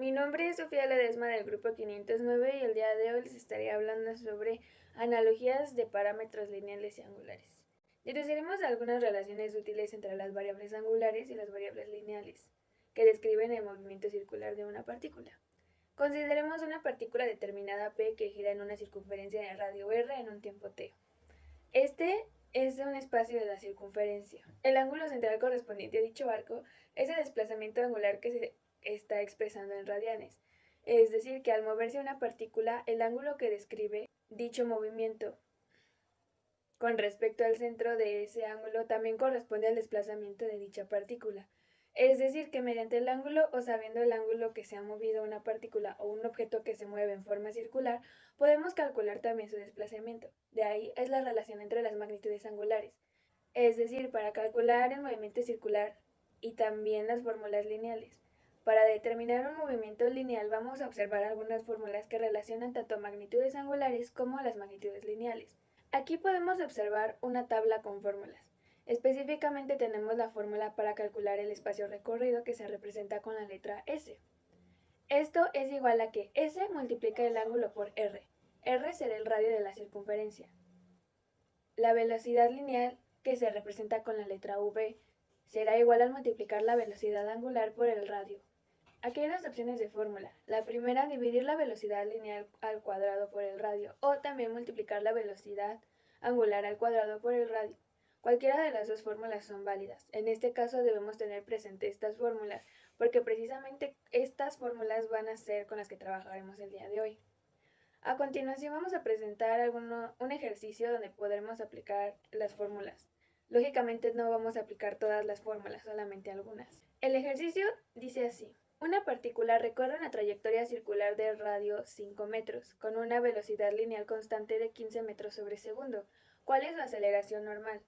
Mi nombre es Sofía Ledesma del grupo 509 y el día de hoy les estaré hablando sobre analogías de parámetros lineales y angulares. Deduciremos algunas relaciones útiles entre las variables angulares y las variables lineales, que describen el movimiento circular de una partícula. Consideremos una partícula determinada P que gira en una circunferencia de radio R en un tiempo t. Este es un espacio de la circunferencia. El ángulo central correspondiente a dicho arco es el desplazamiento angular que se está expresando en radianes. Es decir, que al moverse una partícula, el ángulo que describe dicho movimiento con respecto al centro de ese ángulo también corresponde al desplazamiento de dicha partícula. Es decir, que mediante el ángulo o sabiendo el ángulo que se ha movido una partícula o un objeto que se mueve en forma circular, podemos calcular también su desplazamiento. De ahí es la relación entre las magnitudes angulares. Es decir, para calcular el movimiento circular y también las fórmulas lineales. Para determinar un movimiento lineal vamos a observar algunas fórmulas que relacionan tanto magnitudes angulares como las magnitudes lineales. Aquí podemos observar una tabla con fórmulas. Específicamente tenemos la fórmula para calcular el espacio recorrido que se representa con la letra S. Esto es igual a que S multiplica el ángulo por R. R será el radio de la circunferencia. La velocidad lineal, que se representa con la letra V, será igual al multiplicar la velocidad angular por el radio. Aquí hay dos opciones de fórmula. La primera, dividir la velocidad lineal al cuadrado por el radio, o también multiplicar la velocidad angular al cuadrado por el radio. Cualquiera de las dos fórmulas son válidas. En este caso debemos tener presente estas fórmulas, porque precisamente estas fórmulas van a ser con las que trabajaremos el día de hoy. A continuación vamos a presentar un ejercicio donde podremos aplicar las fórmulas. Lógicamente no vamos a aplicar todas las fórmulas, solamente algunas. El ejercicio dice así. Una partícula recorre una trayectoria circular de radio 5 metros, con una velocidad lineal constante de 15 metros sobre segundo. ¿Cuál es la aceleración normal?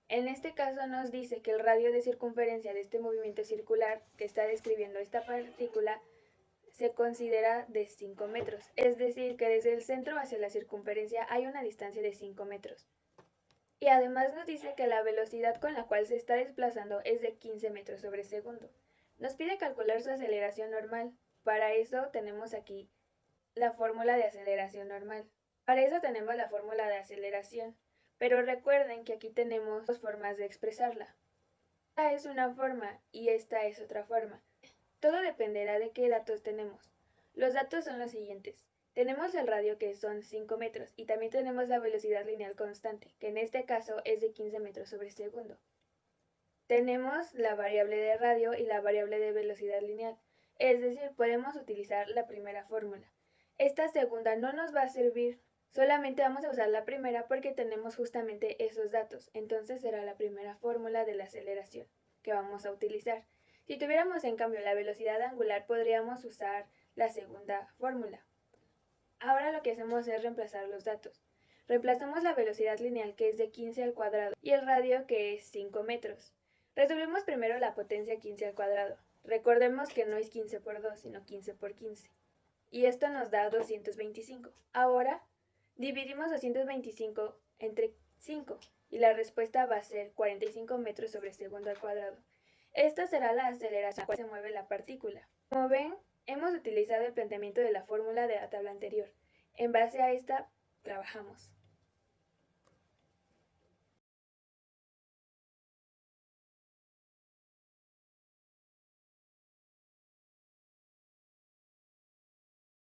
En este caso nos dice que el radio de circunferencia de este movimiento circular que está describiendo esta partícula se considera de 5 metros, es decir, que desde el centro hacia la circunferencia hay una distancia de 5 metros. Y además nos dice que la velocidad con la cual se está desplazando es de 15 metros sobre segundo. Nos pide calcular su aceleración normal. Para eso tenemos aquí la fórmula de aceleración normal. Para eso tenemos la fórmula de aceleración. Pero recuerden que aquí tenemos dos formas de expresarla. Esta es una forma y esta es otra forma. Todo dependerá de qué datos tenemos. Los datos son los siguientes. Tenemos el radio que son 5 metros y también tenemos la velocidad lineal constante, que en este caso es de 15 metros sobre segundo. Tenemos la variable de radio y la variable de velocidad lineal, es decir, podemos utilizar la primera fórmula. Esta segunda no nos va a servir, solamente vamos a usar la primera porque tenemos justamente esos datos, entonces será la primera fórmula de la aceleración que vamos a utilizar. Si tuviéramos en cambio la velocidad angular podríamos usar la segunda fórmula. Ahora lo que hacemos es reemplazar los datos. Reemplazamos la velocidad lineal que es de 15 al cuadrado y el radio que es 5 metros. Resolvemos primero la potencia 15 al cuadrado. Recordemos que no es 15 por 2, sino 15 por 15. Y esto nos da 225. Ahora dividimos 225 entre 5 y la respuesta va a ser 45 metros sobre segundo al cuadrado. Esta será la aceleración a la cual se mueve la partícula. Como ven, hemos utilizado el planteamiento de la fórmula de la tabla anterior. En base a esta, trabajamos.